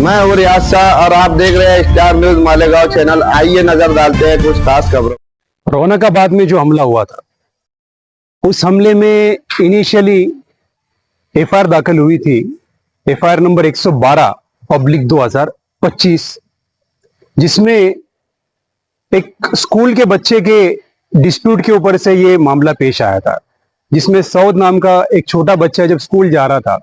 मैं हूँ रियाज शाह और आप देख रहे हैं स्टार न्यूज मालेगांव चैनल। आइए नजर डालते हैं कुछ खास खबरों। रौनकाबाद में जो हमला हुआ था, उस हमले में इनिशियली एफआईआर दाखिल हुई थी, एफआईआर नंबर 112/2025, जिसमें एक स्कूल के बच्चे के डिस्प्यूट के ऊपर से ये मामला पेश आया था, जिसमें सऊद नाम का एक छोटा बच्चा जब स्कूल जा रहा था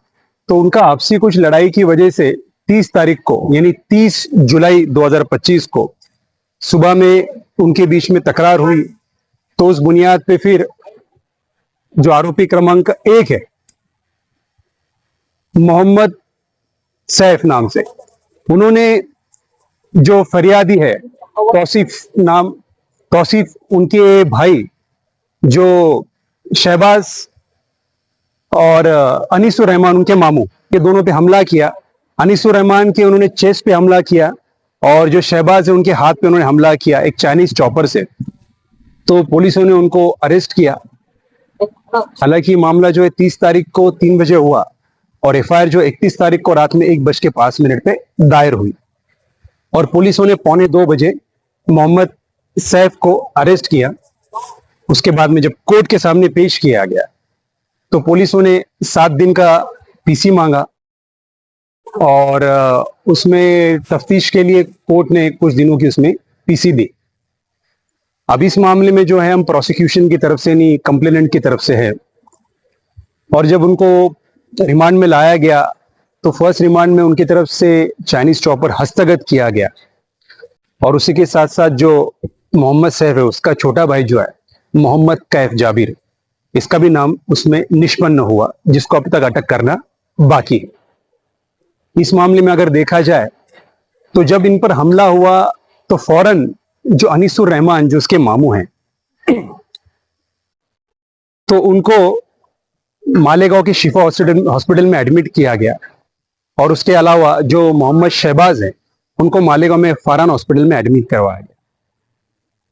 तो उनका आपसी कुछ लड़ाई की वजह से 30 तारीख को यानी 30 जुलाई 2025 को सुबह में उनके बीच में तकरार हुई। तो उस बुनियाद पे फिर जो आरोपी क्रमांक 1 है, मोहम्मद सैफ नाम से, उन्होंने जो फरियादी है तौसीफ, उनके भाई जो शहबाज और अनीसुर रहमान, उनके मामू, ये दोनों पे हमला किया। अनीसुर रहमान के उन्होंने चेस्ट पे हमला किया और जो शहबाज है उनके हाथ पे उन्होंने हमला किया एक चाइनीज चॉपर से। तो पुलिसों ने उनको अरेस्ट किया। हालांकि मामला जो है 30 तारीख को 3 बजे हुआ और एफआईआर जो 31 तारीख को रात में 1:05 पे दायर हुई और पुलिसों ने 1:45 बजे मोहम्मद सैफ को अरेस्ट किया। उसके बाद में जब कोर्ट के सामने पेश किया गया तो पुलिसों ने 7 दिन का पीसी मांगा और उसमें तफ्तीश के लिए कोर्ट ने कुछ दिनों की उसमें पीसी दी। अब इस मामले में जो है हम प्रोसिक्यूशन की तरफ से नहीं, कंप्लेनेंट की तरफ से है। और जब उनको रिमांड में लाया गया तो फर्स्ट रिमांड में उनकी तरफ से चाइनीज चॉपर हस्तगत किया गया और उसी के साथ साथ जो मोहम्मद सैफ है उसका छोटा भाई जो है मोहम्मद कैफ जाबिर, इसका भी नाम उसमें निष्पन्न हुआ, जिसको अब तक अटक करना बाकी है। इस मामले में अगर देखा जाए तो जब इन पर हमला हुआ तो फौरन जो अनीसुर रहमान जो उसके मामू हैं तो उनको मालेगांव के शिफा हॉस्पिटल में एडमिट किया गया और उसके अलावा जो मोहम्मद शहबाज है उनको मालेगांव में फरहान हॉस्पिटल में एडमिट करवाया गया।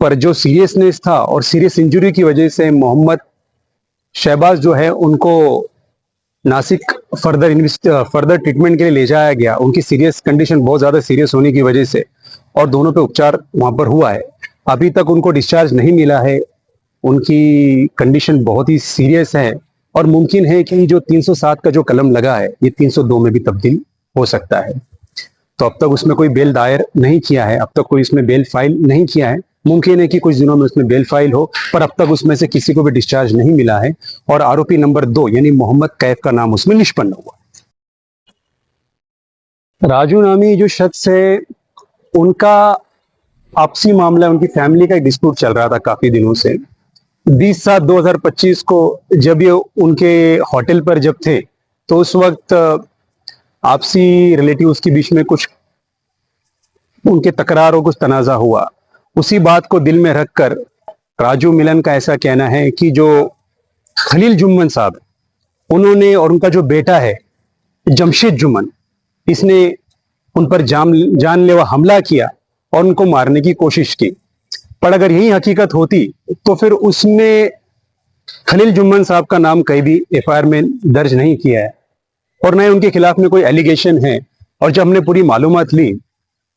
पर जो सीरियसनेस था और सीरियस इंजरी की वजह से मोहम्मद शहबाज जो है उनको नासिक फर्दर ट्रीटमेंट के लिए ले जाया गया। उनकी सीरियस कंडीशन बहुत ज्यादा सीरियस होने की वजह से और दोनों पे उपचार वहां पर हुआ है। अभी तक उनको डिस्चार्ज नहीं मिला है। उनकी कंडीशन बहुत ही सीरियस है और मुमकिन है कि जो 307 का जो कलम लगा है ये 302 में भी तब्दील हो सकता है। तो अब तक उसमें कोई बेल दायर नहीं किया है, अब तक कोई इसमें बेल फाइल नहीं किया है। मुमकिन है कि कुछ दिनों में उसमें बेल फाइल हो, पर अब तक उसमें से किसी को भी डिस्चार्ज नहीं मिला है और आरोपी नंबर 2 यानी मोहम्मद कैफ का नाम उसमें निष्पन्न हुआ। राजू नामी जो शख्स है उनका आपसी मामला, उनकी फैमिली का एक डिस्प्यूट चल रहा था काफी दिनों से। 20/7/2025 को जब ये उनके होटल पर जब थे तो उस वक्त आपसी रिलेटिव्स के बीच में कुछ उनके तकरार और कुछ तनाजा हुआ। उसी बात को दिल में रखकर राजू मिलन का ऐसा कहना है कि जो खलील जुम्मन साहब उन्होंने और उनका जो बेटा है जमशेद जुम्मन, इसने उन पर जानलेवा हमला किया और उनको मारने की कोशिश की। पर अगर यही हकीकत होती तो फिर उसमें खलील जुम्मन साहब का नाम कहीं भी एफआईआर में दर्ज नहीं किया है और न ही उनके खिलाफ में कोई एलिगेशन है। और जब हमने पूरी मालूमात ली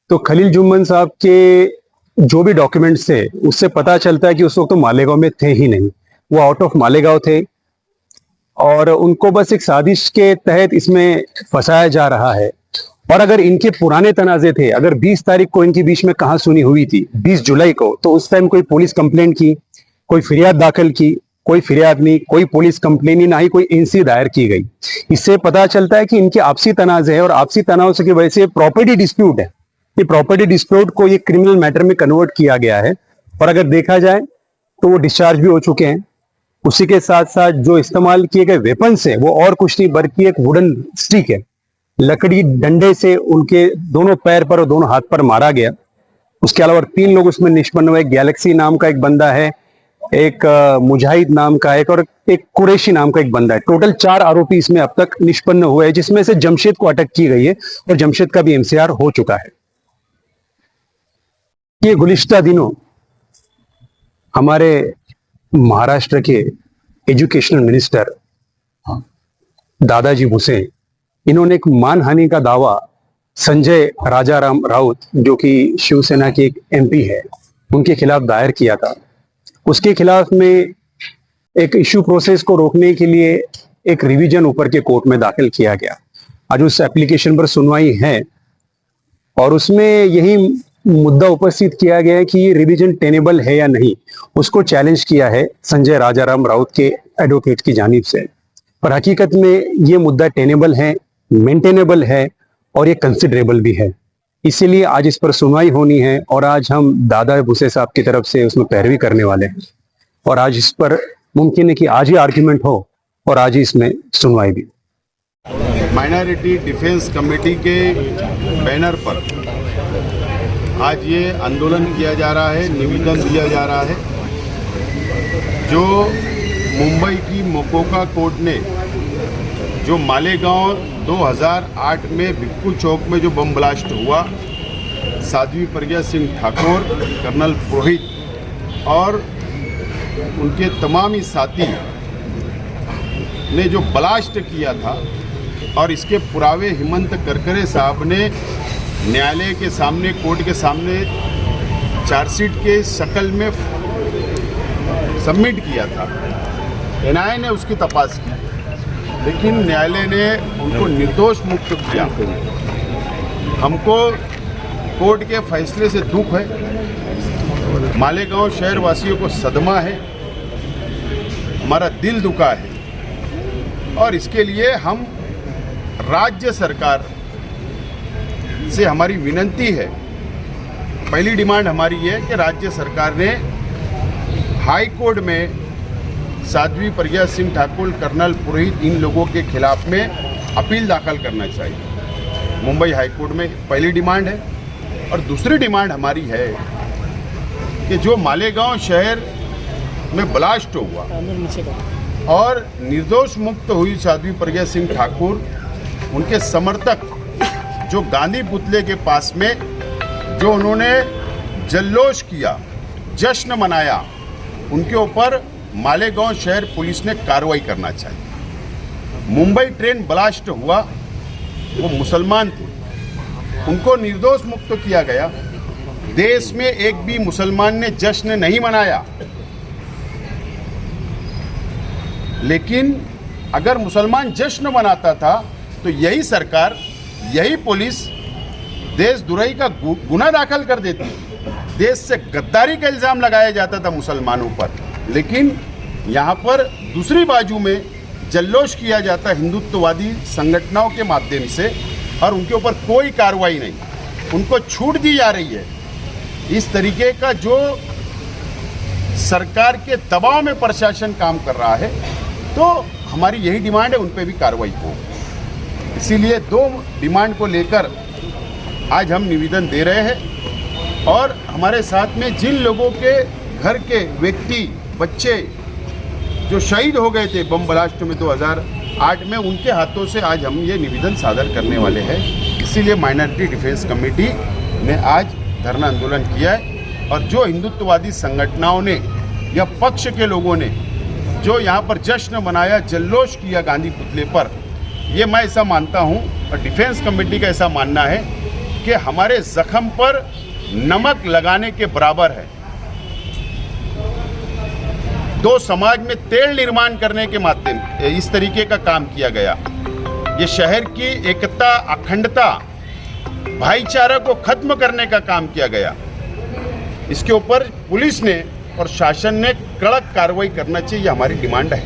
तो खलील जुम्मन साहब के जो भी डॉक्यूमेंट्स थे उससे पता चलता है कि उस वक्त तो मालेगांव में थे ही नहीं, वो आउट ऑफ मालेगांव थे और उनको बस एक साजिश के तहत इसमें फंसाया जा रहा है। और अगर इनके पुराने तनाजे थे, अगर 20 तारीख को इनके बीच में कहां सुनी हुई थी 20 जुलाई को, तो उस टाइम कोई पुलिस कंप्लेंट की, कोई फरियाद दाखिल की, कोई फरियाद नहीं, कोई पुलिस कंप्लेन नहीं, ना ही कोई एनसी दायर की गई। इससे पता चलता है कि इनके आपसी तनाजे है और आपसी तनाव की वजह से प्रॉपर्टी डिस्प्यूट है। ये प्रॉपर्टी डिस्प्यूट को ये क्रिमिनल मैटर में कन्वर्ट किया गया है और अगर देखा जाए तो वो डिस्चार्ज भी हो चुके हैं। उसी के साथ साथ जो इस्तेमाल किए गए वेपन्स है वो और कुछ नहीं बल्कि एक वुडन स्टिक है, लकड़ी डंडे से उनके दोनों पैर पर और दोनों हाथ पर मारा गया। उसके अलावा 3 लोग उसमें निष्पन्न हुए। गैलेक्सी नाम का एक बंदा है, एक मुजाहिद नाम का एक और एक कुरैशी नाम का एक बंदा है। टोटल 4 आरोपी इसमें अब तक निष्पन्न हुए हैं, जिसमें से जमशेद को अटक की गई है और जमशेद का भी एमसीआर हो चुका है। ये गुलिश्ता दिनों हमारे महाराष्ट्र के एजुकेशनल मिनिस्टर दादाजी भुसे, इन्होंने एक मानहानि का दावा संजय राजाराम राउत, जो कि शिवसेना के एक एमपी है, उनके खिलाफ दायर किया था। उसके खिलाफ में एक इशू प्रोसेस को रोकने के लिए एक रिवीजन ऊपर के कोर्ट में दाखिल किया गया। आज उस एप्लीकेशन पर सुनवाई है और उसमें यही मुद्दा उपस्थित किया गया है कि ये रिवीजन टेनेबल है या नहीं। उसको चैलेंज किया है संजय राजाराम राउत के एडवोकेट की जानिब से। पर हकीकत में ये मुद्दा टेनेबल है, मेंटेनेबल है और ये कंसिडरेबल भी है। इसीलिए आज इस पर सुनवाई होनी है और आज हम दादा भूसे साहब की तरफ से उसमें पैरवी करने वाले हैं और आज इस पर मुमकिन है कि आज ही आर्ग्यूमेंट हो और आज ही इसमें सुनवाई भी। माइनॉरिटी डिफेंस कमेटी के बैनर पर आज ये आंदोलन किया जा रहा है, निवेदन दिया जा रहा है। जो मुंबई की मोकोका कोर्ट ने जो मालेगांव 2008 में भिक्खू चौक में जो बम ब्लास्ट हुआ, साध्वी प्रज्ञा सिंह ठाकुर, कर्नल पुरोहित और उनके तमाम ही साथी ने जो ब्लास्ट किया था और इसके पुरावे हेमंत करकरे साहब ने न्यायालय के सामने, कोर्ट के सामने चार्जशीट के शक्ल में सबमिट किया था। एनआईए ने उसकी तपास की, लेकिन न्यायालय ने उनको निर्दोष मुक्त किया। हमको कोर्ट के फैसले से दुख है, मालेगांव शहर वासियों को सदमा है, हमारा दिल दुखा है और इसके लिए हम राज्य सरकार से हमारी विनती है। पहली डिमांड हमारी है कि राज्य सरकार ने हाई कोर्ट में साध्वी प्रज्ञा सिंह ठाकुर, कर्नल पुरोहित, इन लोगों के खिलाफ में अपील दाखिल करना चाहिए मुंबई हाई कोर्ट में। पहली डिमांड है। और दूसरी डिमांड हमारी है कि जो मालेगांव शहर में ब्लास्ट हुआ और निर्दोष मुक्त हुई साध्वी प्रज्ञा सिंह ठाकुर, उनके समर्थक जो गांधी पुतले के पास में जो उन्होंने जल्लोष किया, जश्न मनाया, उनके ऊपर मालेगांव शहर पुलिस ने कार्रवाई करना चाहिए। मुंबई ट्रेन ब्लास्ट हुआ, वो मुसलमान थे, उनको निर्दोष मुक्त किया गया। देश में एक भी मुसलमान ने जश्न नहीं मनाया। लेकिन अगर मुसलमान जश्न मनाता था तो यही सरकार, यही पुलिस देशद्रोही का गुना दाखिल कर देती, देश से गद्दारी का इल्ज़ाम लगाया जाता था मुसलमानों पर। लेकिन यहाँ पर दूसरी बाजू में जल्लोष किया जाता हिंदुत्ववादी संगठनों के माध्यम से और उनके ऊपर कोई कार्रवाई नहीं, उनको छूट दी जा रही है। इस तरीके का जो सरकार के दबाव में प्रशासन काम कर रहा है, तो हमारी यही डिमांड है, उन पर भी कार्रवाई हो। इसीलिए दो डिमांड को लेकर आज हम निवेदन दे रहे हैं और हमारे साथ में जिन लोगों के घर के व्यक्ति, बच्चे जो शहीद हो गए थे बम ब्लास्ट में 2008 में, उनके हाथों से आज हम ये निवेदन सादर करने वाले हैं। इसीलिए माइनॉरिटी डिफेंस कमेटी ने आज धरना आंदोलन किया है और जो हिंदुत्ववादी संगठनों ने या पक्ष के लोगों ने जो यहाँ पर जश्न मनाया, जल्लोष किया गांधी पुतले पर, ये मैं ऐसा मानता हूँ और डिफेंस कमेटी का ऐसा मानना है कि हमारे जख्म पर नमक लगाने के बराबर है। दो समाज में तेल निर्माण करने के माध्यम इस तरीके का काम किया गया। ये शहर की एकता, अखंडता, भाईचारा को खत्म करने का काम किया गया। इसके ऊपर पुलिस ने और शासन ने कड़क कार्रवाई करना चाहिए, हमारी डिमांड है।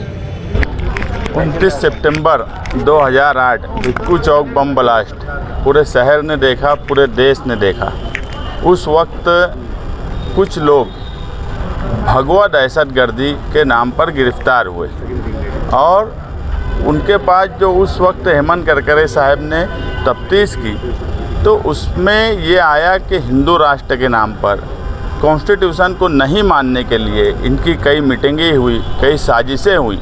29 सितंबर 2008 भिक्खू चौक बम ब्लास्ट पूरे शहर ने देखा, पूरे देश ने देखा। उस वक्त कुछ लोग भगवा दहशतगर्दी के नाम पर गिरफ्तार हुए और उनके पास जो उस वक्त हेमंत करकरे साहब ने तफ्तीश की, तो उसमें ये आया कि हिंदू राष्ट्र के नाम पर कॉन्स्टिट्यूशन को नहीं मानने के लिए इनकी कई मीटिंगें हुई, कई साजिशें हुई,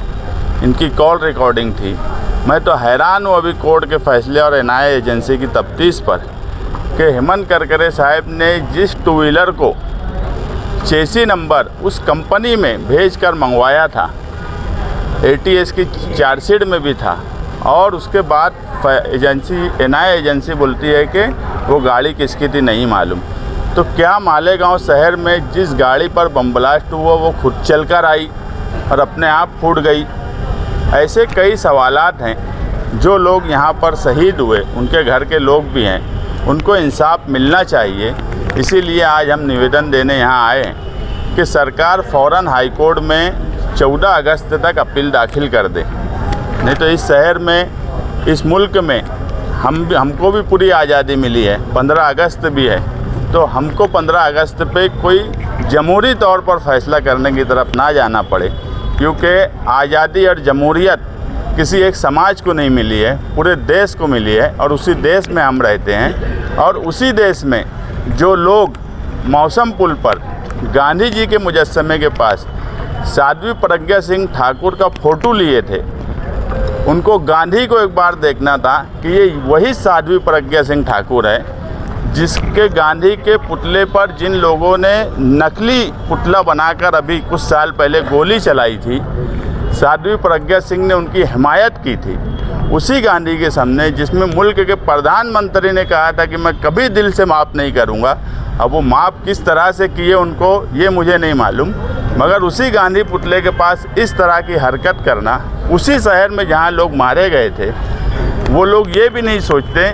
इनकी कॉल रिकॉर्डिंग थी। मैं तो हैरान हूँ अभी कोर्ट के फैसले और एनआईए एजेंसी की तफ्तीश पर कि हेमंत करकरे साहब ने जिस टू व्हीलर को चेसी नंबर उस कंपनी में भेजकर मंगवाया था, एटीएस की चार्जशीट में भी था और उसके बाद एजेंसी NI एजेंसी बोलती है कि वो गाड़ी किसकी थी नहीं मालूम। तो क्या मालेगांव शहर में जिस गाड़ी पर बम ब्लास्ट हुआ वो खुद चलकर आई और अपने आप फूट गई? ऐसे कई सवालात हैं। जो लोग यहाँ पर शहीद हुए उनके घर के लोग भी हैं, उनको इंसाफ मिलना चाहिए। इसीलिए आज हम निवेदन देने यहाँ आए हैं कि सरकार फ़ौरन हाई कोर्ट में 14 अगस्त तक अपील दाखिल कर दे। नहीं तो इस शहर में, इस मुल्क में हमको भी पूरी आज़ादी मिली है, 15 अगस्त भी है, तो हमको 15 अगस्त पे कोई जमहूरी तौर पर फैसला करने की तरफ ना जाना पड़े, क्योंकि आज़ादी और जमहूरियत किसी एक समाज को नहीं मिली है, पूरे देश को मिली है और उसी देश में हम रहते हैं। और उसी देश में जो लोग मौसम पुल पर गांधी जी के मुजस्समे के पास साध्वी प्रज्ञा सिंह ठाकुर का फ़ोटो लिए थे, उनको गांधी को एक बार देखना था कि ये वही साध्वी प्रज्ञा सिंह ठाकुर है जिसके गांधी के पुतले पर जिन लोगों ने नकली पुतला बनाकर अभी कुछ साल पहले गोली चलाई थी। साध्वी प्रज्ञा सिंह ने उनकी हिमायत की थी उसी गांधी के सामने, जिसमें मुल्क के प्रधानमंत्री ने कहा था कि मैं कभी दिल से माफ़ नहीं करूंगा। अब वो माफ़ किस तरह से किए उनको ये मुझे नहीं मालूम, मगर उसी गांधी पुतले के पास इस तरह की हरकत करना, उसी शहर में जहां लोग मारे गए थे, वो लोग ये भी नहीं सोचते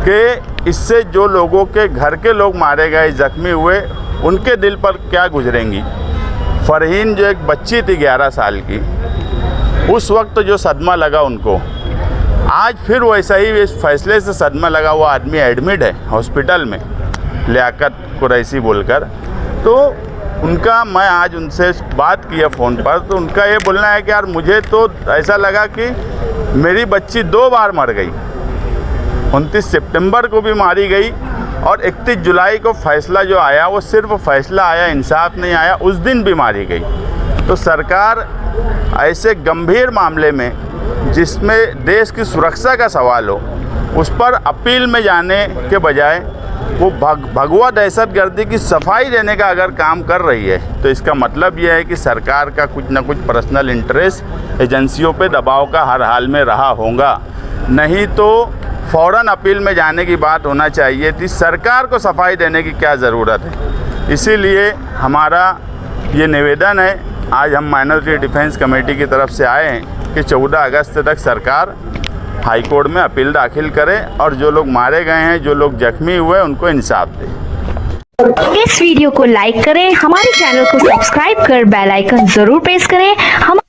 कि इससे जो लोगों के घर के लोग मारे गए, ज़ख्मी हुए, उनके दिल पर क्या गुजरेंगी। फ़रहीन जो एक बच्ची थी 11 साल की, उस वक्त जो सदमा लगा उनको, आज फिर वैसा ही इस फैसले से सदमा लगा हुआ आदमी एडमिट है हॉस्पिटल में, लियाकत कुरैशी बोलकर। तो उनका, मैं आज उनसे बात किया फ़ोन पर, तो उनका ये बोलना है कि यार मुझे तो ऐसा लगा कि मेरी बच्ची 2 बार मर गई। 29 सितंबर को भी मारी गई और 31 जुलाई को फ़ैसला जो आया वो सिर्फ फ़ैसला आया, इंसाफ नहीं आया, उस दिन भी मारी गई। तो सरकार ऐसे गंभीर मामले में जिसमें देश की सुरक्षा का सवाल हो, उस पर अपील में जाने के बजाय वो भगवा दहशतगर्दी की सफाई देने का अगर काम कर रही है, तो इसका मतलब यह है कि सरकार का कुछ ना कुछ पर्सनल इंटरेस्ट एजेंसियों पे दबाव का हर हाल में रहा होगा। नहीं तो फ़ौरन अपील में जाने की बात होना चाहिए थी। सरकार को सफाई देने की क्या ज़रूरत है। इसीलिए हमारा ये निवेदन है, आज हम माइनॉरिटी डिफेंस कमेटी की तरफ से आए हैं कि 14 अगस्त तक सरकार हाई कोर्ट में अपील दाखिल करे और जो लोग मारे गए हैं, जो लोग जख्मी हुए, उनको इंसाफ दे। इस वीडियो को लाइक करें, हमारे चैनल को सब्सक्राइब कर बेल आइकन जरूर प्रेस करें। हम